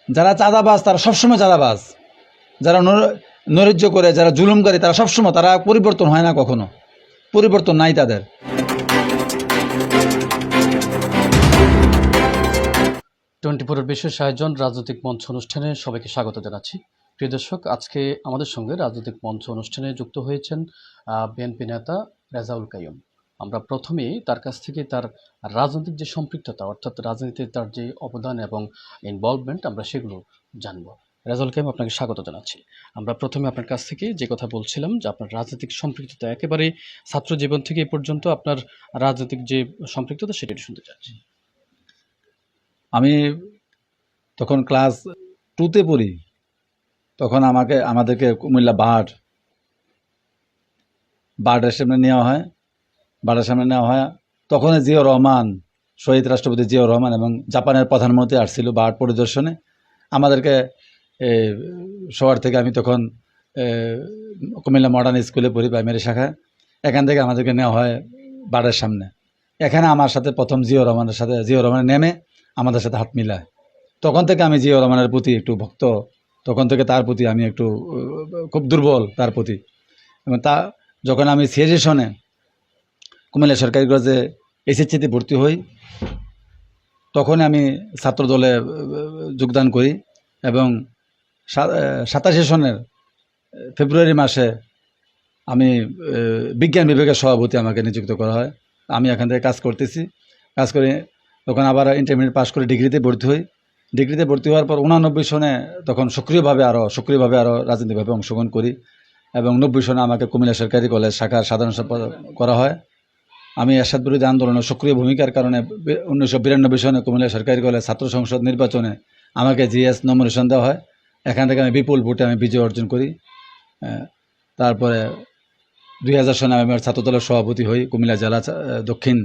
যারা চাঁদাবাজ তারা সবসময় চাঁদাবাজ, যারা নৈরাজ্য করে, যারা জুলুম করে তারা সবসময়, তারা পরিবর্তন হয় না, কখনো পরিবর্তন নাই তাদের। 24-এর বিশেষ আয়োজন রাজনৈতিক মঞ্চ অনুষ্ঠানে সবাইকে স্বাগত জানাচ্ছি। প্রিয় দর্শক, আজকে আমাদের সঙ্গে রাজনৈতিক মঞ্চ অনুষ্ঠানে যুক্ত হয়েছেন বিএনপি নেতা রেজাউল কাইয়ুম। আমরা প্রথমেই তার কাছ থেকে তার রাজনৈতিক যে সম্পৃক্ততা, অর্থাৎ রাজনীতিতে তার যে অবদান এবং ইনভলভমেন্ট, আমরা সেগুলো জানবো। রেজাউল কাইয়ুম, আপনাকে স্বাগত জানাচ্ছি। আমরা প্রথমে আপনার কাছ থেকে যে কথা বলছিলাম যে আপনার রাজনৈতিক সম্পৃক্ততা একেবারে ছাত্র জীবন থেকে এ পর্যন্ত আপনার রাজনৈতিক যে সম্পৃক্ততা সেটা একটু শুনতে চাচ্ছি। আমি তখন ক্লাস 2তে পড়ি, তখন আমাদেরকে কুমিল্লা বার্ডের সামনে নেওয়া হয়। তখন জিয়াউর রহমান, শহীদ রাষ্ট্রপতি জিয়াউর রহমান এবং জাপানের প্রধানমন্ত্রী আসছিল বার্ড পরিদর্শনে। আমাদেরকে শহর থেকে, আমি তখন কুমিল্লা মডার্ন স্কুলে পড়ি, প্রাইমারি শাখায়। এখান থেকে আমাদেরকে নেওয়া হয় বার্ডের সামনে। এখানে আমার সাথে প্রথম জিয়াউর রহমান নেমে আমাদের সাথে হাত মিলায়। তখন থেকে আমি জিয়াউর রহমানের প্রতি একটু ভক্ত, তখন থেকে তার প্রতি আমি একটু খুব দুর্বল তার প্রতি। এবং যখন আমি 86 সনে কুমিল্লা সরকারি কলেজে এসএসসিতে ভর্তি হই, তখন আমি ছাত্র দলে যোগদান করি এবং 87 সনের ফেব্রুয়ারি মাসে আমি বিজ্ঞান বিভাগের সভাপতি আমাকে নিযুক্ত করা হয়। আমি এখান থেকে কাজ করে তখন আবার ইন্টারমিডিয়েট পাস করে ডিগ্রিতে ভর্তি হওয়ার পর 89 সনে তখন সক্রিয়ভাবে আরও রাজনৈতিকভাবে অংশগ্রহণ করি এবং 90 সনে আমাকে কুমিল্লা সরকারি কলেজ শাখার সাধারণ সম্পাদক করা হয়। আমি এরশাদ বিরোধী আন্দোলনের সক্রিয় ভূমিকার কারণে 1992 সনে কুমিল্লা সরকারি কলেজ ছাত্র সংসদ নির্বাচনে আমাকে জিএস নমিনেশন দেওয়া হয়। এখান থেকে আমি বিপুল ভোটে বিজয় অর্জন করি। তারপরে 2000 সনে আমি ছাত্রদলের সভাপতি হই, কুমিল্লা জেলা দক্ষিণ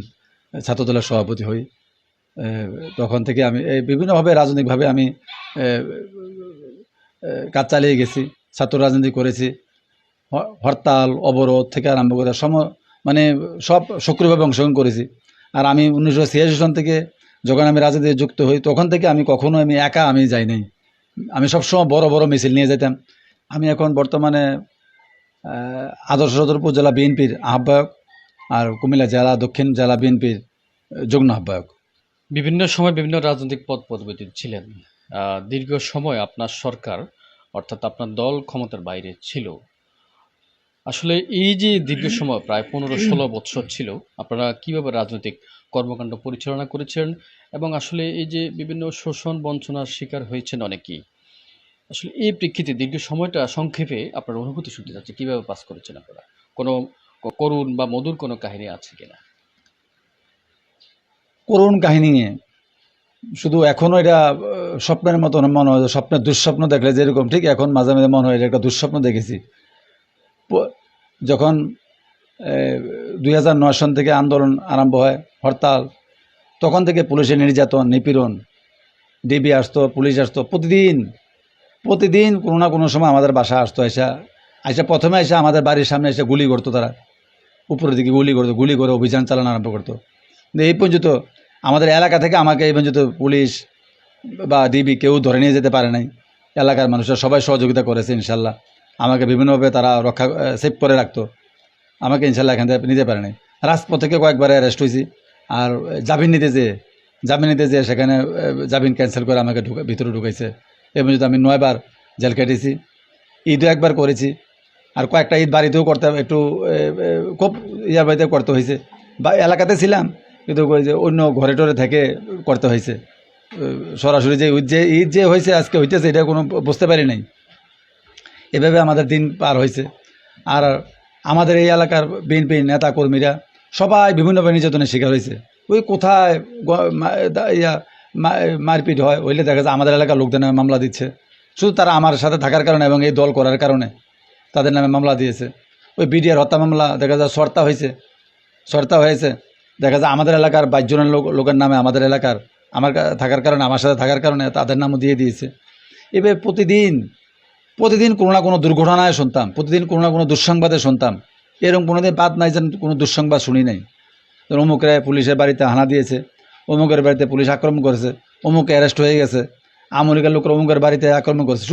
ছাত্রদলের সভাপতি হই। তখন থেকে আমি বিভিন্নভাবে রাজনৈতিকভাবে আমি কাজ চালিয়ে গেছি, ছাত্র রাজনীতি করেছি। হরতাল, অবরোধ থেকে আরম্ভ করে সব সক্রিয়ভাবে অংশগ্রহণ করেছি। আর আমি 1986 সন থেকে যখন আমি রাজনীতিতে যুক্ত হই, তখন থেকে আমি কখনো একা যাই নাই। আমি সবসময় বড় বড় মিছিল নিয়ে যেতাম। আমি এখন বর্তমানে আদর্শ সদর উপজেলা বিএনপির আহ্বায়ক আর কুমিল্লা জেলা দক্ষিণ জেলা বিএনপির যুগ্ম আহ্বায়ক। বিভিন্ন সময় বিভিন্ন রাজনৈতিক পদ পদবীতে ছিলেন। দীর্ঘ সময় আপনার সরকার, অর্থাৎ আপনার দল ক্ষমতার বাইরে ছিল। আসলে এই যে দীর্ঘ সময় প্রায় 15-16 বছর ছিল, আপনারা কিভাবে রাজনৈতিক কর্মকাণ্ড পরিচালনা করেছেন এবং আসলে এই যে বিভিন্ন শোষণ বঞ্চনার শিকার হয়েছেন অনেকেই, আসলে এই প্রেক্ষিতে দীর্ঘ সময়টা সংক্ষেপে আপনার অনুভূতি শুনতে চাচ্ছি, কিভাবে পাস করেছেন আপনারা? কোনো করুণ বা মধুর কোনো কাহিনী আছে কিনা? করুণ কাহিনী নিয়ে শুধু এখনও এটা স্বপ্নের মতো মনে হয়, স্বপ্নের দুঃস্বপ্ন দেখলে যেরকম, ঠিক এখন মাঝে মাঝে মনে হয় এটা একটা দুঃস্বপ্ন দেখেছি। যখন 2009 সন থেকে আন্দোলন আরম্ভ হয়, হরতাল, তখন থেকে পুলিশের নির্যাতন, নিপীড়ন, ডিবি আসতো, পুলিশ আসতো, প্রতিদিন কোনো না কোনো সময় আমাদের বাসা আসতো। প্রথমে আমাদের বাড়ির সামনে এসে গুলি করতো, তারা উপরের দিকে গুলি করে অভিযান চালানো আরম্ভ করতো। কিন্তু এই পর্যন্ত আমাদের এলাকা থেকে আমাকে এই পর্যন্ত পুলিশ বা ডিবি কেউ ধরে নিয়ে যেতে পারে নাই। এলাকার মানুষরা সবাই সহযোগিতা করেছে ইনশাল্লাহ। আমাকে বিভিন্নভাবে তারা সেভ করে রাখতো, আমাকে ইনশাল্লাহ এখান থেকে নিতে পারে নাই। রাজপথ থেকে কয়েকবার অ্যারেস্ট হয়েছি। আর জামিন নিতে যেয়ে সেখানে জামিন ক্যান্সেল করে আমাকে ভিতরে ঢুকাইছে। এই পর্যন্ত আমি 9 বার জেল কেটেছি। ঈদও একবার করেছি। আর কয়েকটা ঈদ বাড়িতেও করতে, একটু খুব বাড়িতে করতে হয়েছে। বা এলাকাতে ছিলাম, কিন্তু ওই যে অন্য ঘরে টরে থেকে করতে হয়েছে। সরাসরি ঈদ যে হয়েছে আজকে হইতেছে, এটা কোনো বুঝতে পারি নাই। এভাবে আমাদের দিন পার হয়েছে। আর আমাদের এই এলাকার বিএনপি নেতা কর্মীরা সবাই বিভিন্নভাবে নির্যাতনের শিকার হয়েছে। ওই কোথায় মারপিট হইলে দেখা যায় আমাদের এলাকার লোকদের নামে মামলা দিচ্ছে। শুধু তারা আমার সাথে থাকার কারণে এবং এই দল করার কারণে তাদের নামে মামলা দিয়েছে। ওই বিডিআর হত্যা মামলা দেখা যায় সর্তা হয়েছে। দেখা যায় আমাদের এলাকার 22 জনের লোকের নামে, আমার সাথে থাকার কারণে তাদের নামও দিয়ে দিয়েছে। এবার প্রতিদিন কোনো না কোনো দুর্ঘটনায় শুনতাম, প্রতিদিন কোনো না কোনো দুঃসংবাদে শুনতাম। এরকম কোনোদিন বাদ নাই যেন কোনো দুঃসংবাদ শুনি নাই। অমুকের পুলিশের বাড়িতে হানা দিয়েছে, অমুকের বাড়িতে পুলিশ আক্রমণ করেছে, অমুকে অ্যারেস্ট হয়ে গেছে, আমলিকার লোক অমুকের বাড়িতে আক্রমণ করছে,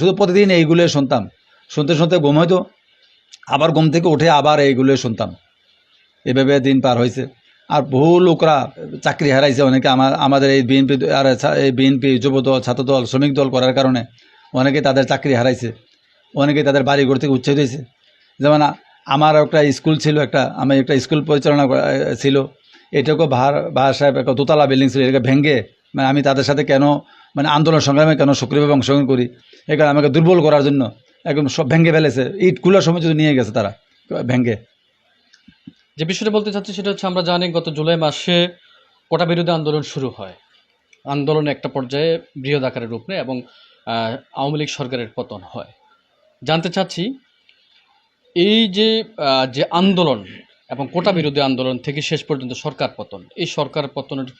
শুধু প্রতিদিন এইগুলো শুনতাম। শুনতে শুনতে ঘুম হয়তো, আবার ঘুম থেকে উঠে আবার এইগুলো শুনতাম। এভাবে দিন পার হয়েছে। আর বহু লোকরা চাকরি হারাইছে, অনেকে আমাদের এই বিএনপি আর এই বিএনপি যুবদল, ছাত্রদল, শ্রমিক দল করার কারণে অনেকে তাদের চাকরি হারাইছে, অনেকে তাদের বাড়িঘর থেকে উচ্ছেদ হয়েছে। যেমন আমার একটা স্কুল ছিল, আমি একটা স্কুল পরিচালনা ছিল, এটাকেও বাহার সাহেব একটা দোতলা বিল্ডিং ছিল, এটাকে ভেঙে আমি তাদের সাথে কেন আন্দোলন সংগ্রামে কেন সক্রিয়ভাবে অংশগ্রহণ করি, এখানে আমাকে দুর্বল করার জন্য একদম সব ভেঙে ফেলেছে, ইটগুলোর সময় যদি নিয়ে গেছে তারা ভেঙে। যে বিষয়টা বলতে চাচ্ছি সেটা হচ্ছে, আমরা জানি গত জুলাই মাসে কোটা বিরোধী আন্দোলন শুরু হয়। আন্দোলন একটা পর্যায়ে বৃহৎ আকারে রূপ নেয় এবং আওয়ামী লীগ সরকারের পতন হয়। জানতে চাচ্ছি, এই যে আন্দোলন এবং কোটা বিরোধী আন্দোলন থেকে শেষ পর্যন্ত সরকার পতন, এই সরকার পতনের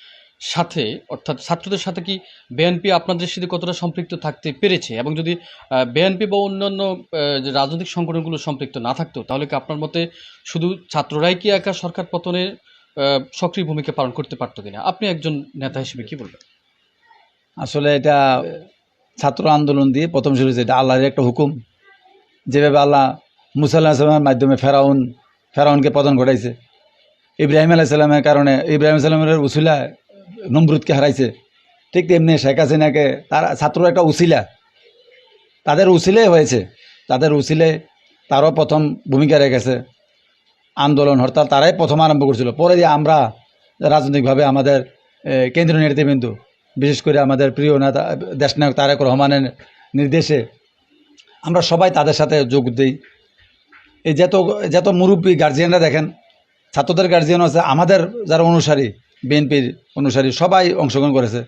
সাথে অর্থাৎ ছাত্রদের সাথে কি বিএনপি আপনাদের সাথে কতটা সম্পৃক্ত থাকতে পেরেছে, এবং যদি বিএনপি বা অন্যান্য যে রাজনৈতিক সংগঠনগুলো সম্পৃক্ত না থাকতো, তাহলে কি আপনার মতে শুধু ছাত্ররাই কি একা সরকার পতনে সক্রিয় ভূমিকা পালন করতে পারতো কিনা? আপনি একজন নেতা হিসেবে কি বলবেন? আসলে এটা ছাত্র আন্দোলন দিয়ে প্রথম শুরু হয়েছে, এটা আল্লাহর একটা হুকুম। যেভাবে আল্লাহ মুসা আল্লাহ সাল্লামের মাধ্যমে ফেরাউনকে পতন ঘটাইছে, ইব্রাহিম আলাইসাল্লামের কারণে, ইব্রাহিম সাল্লামের উসিলায় নমরুদকে হারাইছে, ঠিক তেমনি শেখ হাসিনাকে তারা ছাত্র একটা উসিলা, তাদের উসিলে হয়েছে, তাদের উসিলে তারও প্রথম ভূমিকা রেখেছে। আন্দোলন হরতাল তারাই প্রথম আরম্ভ করছিল। পরে যে আমরা রাজনৈতিকভাবে আমাদের কেন্দ্রীয় নেতৃবৃন্দ, বিশেষ করে আমাদের প্রিয় নেতা দেশনায়ক তারেক রহমানের নির্দেশে আমরা সবাই তাদের সাথে যোগ দিই। এই যত মুরব্বী গার্জিয়ানরা দেখেন, ছাত্রদের গার্জিয়ান আছে, আমাদের যারা অনুসারী, বিএনপির অনুসারী সবাই অংশগ্রহণ করেছে।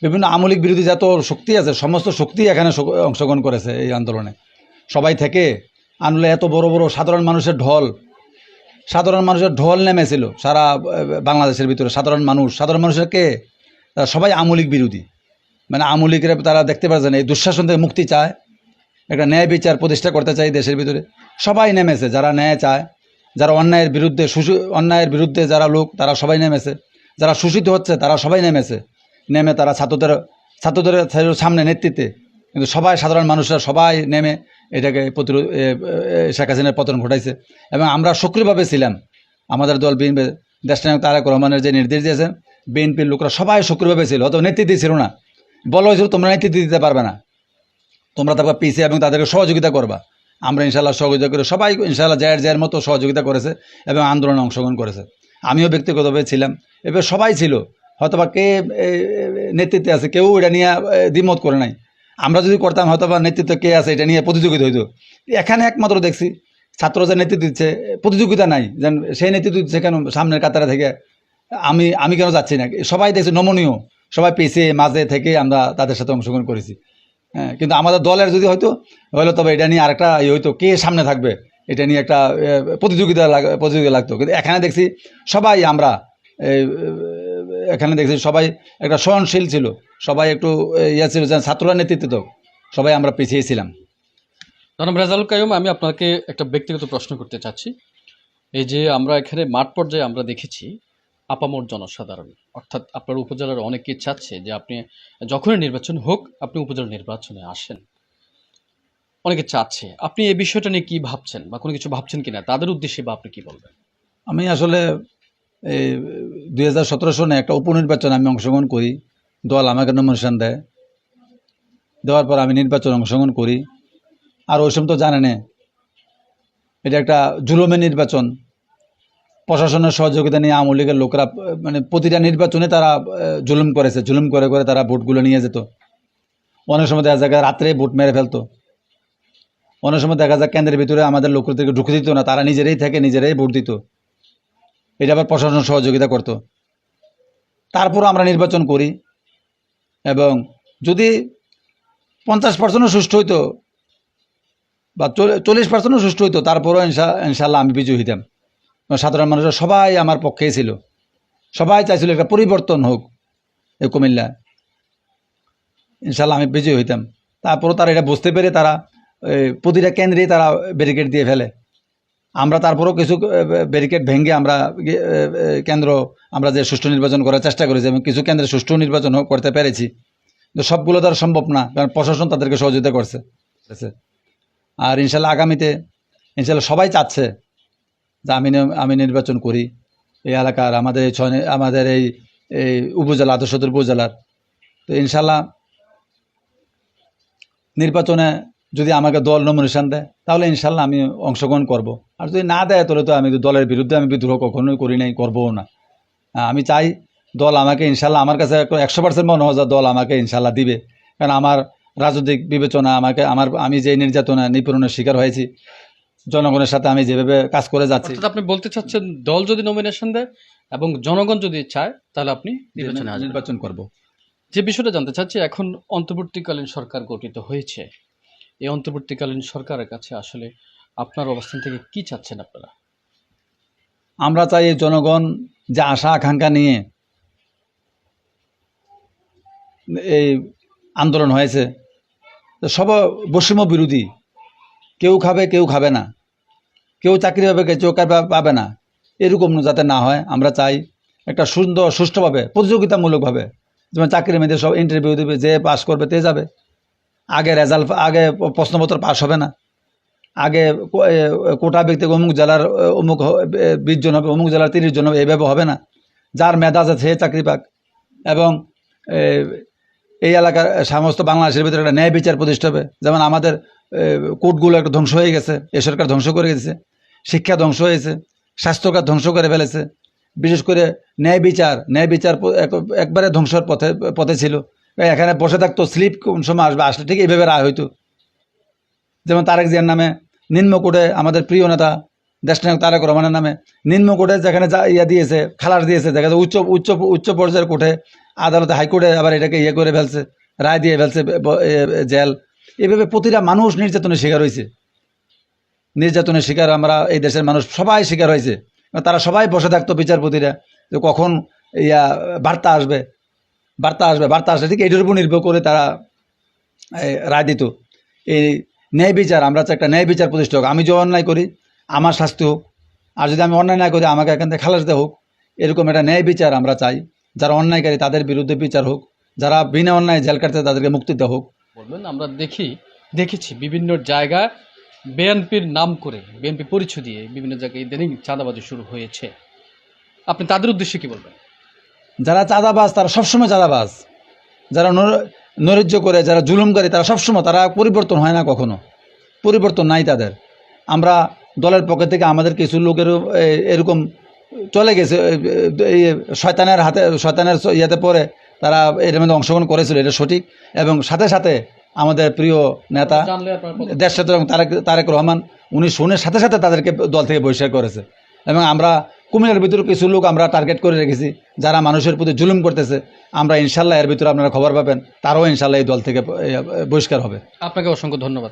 বিভিন্ন আমলিক বিরোধী যত শক্তি আছে, সমস্ত শক্তি এখানে অংশগ্রহণ করেছে এই আন্দোলনে। সবাই থেকে আনলে এত বড় বড় সাধারণ মানুষের ঢল নেমেছিল সারা বাংলাদেশের ভিতরে। সাধারণ মানুষের কে, তারা সবাই আমলিক বিরোধী, আমলিকের তারা দেখতে পাচ্ছেন এই দুঃশাসন থেকে মুক্তি চায়, একটা ন্যায় বিচার প্রতিষ্ঠা করতে চাই দেশের ভিতরে। সবাই নেমেছে, যারা ন্যায় চায়, যারা অন্যায়ের বিরুদ্ধে যারা লোক, তারা সবাই নেমেছে। যারা শোষিত হচ্ছে তারা সবাই নেমে তারা ছাত্রদের সামনে নেতৃত্বে, কিন্তু সবাই সাধারণ মানুষরা সবাই নেমে এটাকে শেখ হাসিনার পতন ঘটাইছে। এবং আমরা সক্রিয়ভাবে ছিলাম। আমাদের দল বিএনপি, দেশনায়ক তারেক রহমানের যে নির্দেশ দিয়েছেন, বিএনপির লোকরা সবাই সক্রিয়ভাবে ছিল, অত নেতৃত্ব ছিল না। বলা হয়েছিল তোমরা নেতৃত্ব দিতে পারবে না, তোমরা তারপর পিছিয়ে এবং তাদেরকে সহযোগিতা করবা। আমরা ইনশাল্লাহ সহযোগিতা করে সবাই ইনশাল্লাহ যার মতো সহযোগিতা করেছে এবং আন্দোলনে অংশগ্রহণ করেছে। আমিও ব্যক্তিগতভাবে ছিলাম, এবার সবাই ছিল। হয়তোবা কে নেতৃত্বে আছে কেউ এটা নিয়ে দ্বিমত করে নাই। আমরা যদি করতাম হয়তোবা নেতৃত্ব কে আছে এটা নিয়ে প্রতিযোগিতা হইতো। এখানে একমাত্র দেখছি ছাত্র যে নেতৃত্ব দিচ্ছে, প্রতিযোগিতা নাই, যেন সেই নেতৃত্ব দিচ্ছে কেন সামনের কাতারে থেকে আমি কেন যাচ্ছি না। সবাই দেখছি নমনীয়, সবাই পিছিয়ে মাঝে থেকে আমরা তাদের সাথে অংশগ্রহণ করেছি। হ্যাঁ, কিন্তু আমাদের দলের যদি হয়তো তবে এটা নিয়ে আরেকটা হয়তো কে সামনে থাকবে, এটা নিয়ে একটা প্রতিযোগিতা লাগতো। কিন্তু এখানে দেখছি সবাই আমরা সবাই একটা সহনশীল ছিল, সবাই একটু ছিল, ছাত্ররা নেতৃত্ব তো সবাই আমরা পিছিয়ে ছিলাম। জনাব রেজাউল কাইয়ুম, আমি আপনাকে একটা ব্যক্তিগত প্রশ্ন করতে চাচ্ছি। এই যে আমরা এখানে মাঠ পর্যায়ে আমরা দেখেছি আপামর জনসাধারণ, অর্থাৎ আপনার উপজেলার অনেকে চাচ্ছে যে আপনি যখনই নির্বাচন হোক আপনি উপজেলা নির্বাচনে আসেন, অনেকে চাচ্ছে। আপনি এই বিষয়টা নিয়ে কি ভাবছেন বা কোনো কিছু ভাবছেন কিনা, তাদের উদ্দেশ্যে বা আপনি কি বলবেন? আমি আসলে এই 2017 সনে একটা উপনির্বাচনে আমি অংশগ্রহণ করি। দল আমাকে নমিনেশন দেওয়ার পর আমি নির্বাচনে অংশগ্রহণ করি। আর ওই সময় তো জানেন এটা একটা জুলুমের নির্বাচন, প্রশাসনের সহযোগিতা নিয়ে আওয়ামী লীগের লোকরা প্রতিটা নির্বাচনে তারা জুলুম করে তারা ভোটগুলো নিয়ে যেত। অনেক সময় দেখা যায় রাত্রে ভোট মেরে ফেলতো, অনেক সময় দেখা যায় কেন্দ্রের ভিতরে আমাদের লোকদেরকে ঢুকে দিত না, তারা নিজেরাই ভোট দিত। এটা আবার প্রশাসন সহযোগিতা করত। তারপর আমরা নির্বাচন করি এবং যদি 50% সুষ্ঠু হইতো বা 40% সুষ্ঠু হইতো, তারপরও ইনশাল্লাহ আমি বিজয়ী হইতাম। সাধারণ মানুষরা সবাই আমার পক্ষেই ছিল, সবাই চাইছিল একটা পরিবর্তন হোক এই কুমিল্লা, ইনশাল্লাহ আমি বিজয়ী হইতাম। তারপরও তারা এটা বুঝতে পেরে তারা প্রতিটা কেন্দ্রেই তারা ব্যারিকেড দিয়ে ফেলে। আমরা তারপরেও কিছু ব্যারিকেড ভেঙে আমরা আমরা যে সুষ্ঠু নির্বাচন করার চেষ্টা করেছি এবং কিছু কেন্দ্রে সুষ্ঠু নির্বাচন করতে পেরেছি। সবগুলো তো আর সম্ভব না, কারণ প্রশাসন তাদেরকে সহযোগিতা করছে। আর ইনশাল্লাহ আগামীতে ইনশাল্লাহ সবাই চাচ্ছে যে আমি নির্বাচন করি এই এলাকার, আমাদের এই উপজেলা আদর্শ উপজেলার। তো ইনশাল্লাহ নির্বাচনে যদি আমাকে দল নমিনেশন দেয় তাহলে ইনশাল্লাহ আমি অংশগ্রহণ করব। আর যদি না দেয় তাহলে তো আমি দলের বিরুদ্ধে আমি বিদ্রোহ কখনোই করি নাই, করবও না। আমি চাই দল আমাকে ইনশাল্লাহ, আমার কাছে 100% মনে হয় যে দল আমাকে ইনশাল্লাহ দিবে, কারণ আমার রাজনৈতিক বিবেচনা আমি যে নির্যাতনা নিপীড়নের শিকার হয়েছি, জনগণের সাথে আমি যেভাবে কাজ করে যাচ্ছি। অর্থাৎ আপনি বলতে চাচ্ছেন দল যদি নমিনেশন দেয় এবং জনগণ যদি চায় তাহলে আপনি নির্বাচন করব। যে বিষয়টা জানতে চাচ্ছি, এখন অন্তর্বর্তীকালীন সরকার গঠিত হয়েছে, এই অন্তর্বর্তীকালীন সরকারের কাছে আসলে আপনার অবস্থান থেকে কি চাচ্ছেন আপনারা? আমরা চাই এই জনগণ যে আশা আকাঙ্ক্ষা নিয়ে এই আন্দোলন হয়েছে, সব বৈষম্য বিরোধী, কেউ খাবে কেউ খাবে না, কেউ চাকরি পাবে কেউ পাবে না, এরকম যাতে না হয় আমরা চাই। একটা সুন্দর সুষ্ঠুভাবে প্রতিযোগিতামূলকভাবে, যেমন চাকরির মেয়েদের সব ইন্টারভিউ দেবে, যে পাস করবে তে যাবে, আগে প্রশ্নপত্র পাস হবে না, আগে কোটা ব্যক্তি অমুক জেলার অমুক 20 জন হবে, অমুক জেলার 30 জন হবে, এইভাবে হবে না। যার মেধা আছে সে চাকরি পাক। এবং এই এলাকার সমস্ত বাংলাদেশের ভিতরে একটা ন্যায় বিচার প্রতিষ্ঠা হবে। যেমন আমাদের কোর্টগুলো একটা ধ্বংস হয়ে গেছে, এ সরকার ধ্বংস করে গেছে, শিক্ষা ধ্বংস হয়েছে, স্বাস্থ্যখাত ধ্বংস করে ফেলেছে। বিশেষ করে ন্যায় বিচার একবারে ধ্বংসের পথে ছিল। এখানে বসে থাকতো, স্লিপ কোন সময় আসলে ঠিক এইভাবে রায় হইতো। যেমন তারেক জিয়ার নামে নিম্ন কোর্টে, আমাদের প্রিয় নেতা দেশনায়ক তারেক রহমানের নামে নিম্ন কোর্টে যেখানে দিয়েছে, খালাস দিয়েছে, দেখা যায় উচ্চ পর্যায়ের কোর্টে, আদালতে, হাইকোর্টে আবার এটাকে করে ফেলছে, রায় দিয়ে ফেলছে, জেল। এভাবে প্রতিটা মানুষ নির্যাতনের শিকার হয়েছে। নির্যাতনের শিকার আমরা এই দেশের মানুষ সবাই শিকার হয়েছে। তারা সবাই বসে থাকতো বিচারপতিরা, যে কখন বার্তা আসবে ঠিক এটার উপর নির্ভর করে তারা রায় দিত। এই ন্যায় বিচার, আমরা চাই একটা ন্যায় বিচার প্রতিষ্ঠা হোক। আমি যদি অন্যায় করি আমার শাস্তি হোক, আর যদি আমি অন্যায় না করি আমাকে এখান থেকে খালাস দেওয়া হোক। এরকম একটা ন্যায় বিচার আমরা চাই। যারা অন্যায়কারী তাদের বিরুদ্ধে বিচার হোক, যারা বিনা অন্যায় জেল কাটতে তাদেরকে মুক্তি দেওয়া হোক। বলবেন, আমরা দেখেছি বিভিন্ন জায়গায় বিএনপির নাম করে, বিএনপি পরিচয় দিয়ে বিভিন্ন জায়গায় ইদানিং চাঁদাবাজি শুরু হয়েছে, আপনি তাদের উদ্দেশ্যে কি বলবেন? যারা চাঁদাবাজ তারা সবসময় চাঁদাবাজ, যারা নৈরাজ্য করে, যারা জুলুম করে তারা সবসময়, তারা পরিবর্তন হয় না, কখনো পরিবর্তন নাই তাদের। আমরা দলের পক্ষ থেকে আমাদের কিছু লোকেরও এরকম চলে গেছে, এই শয়তানের ইয়েতে পরে তারা এর মধ্যে অংশগ্রহণ করেছিল, এটা সঠিক। এবং সাথে সাথে আমাদের প্রিয় নেতা দেশনেতা তারেক রহমান, উনি শুনে সাথে সাথে তাদেরকে দল থেকে বহিষ্কার করেছে। এবং আমরা কুমিল্লার ভিতরে কিছু লোক আমরা টার্গেট করে রেখেছি, যারা মানুষের প্রতি জুলুম করতেছে। আমরা ইনশাল্লাহ এর ভিতরে আপনারা খবর পাবেন, তারাও ইনশাল্লাহ এই দল থেকে বহিষ্কার হবে। আপনাকে অসংখ্য ধন্যবাদ।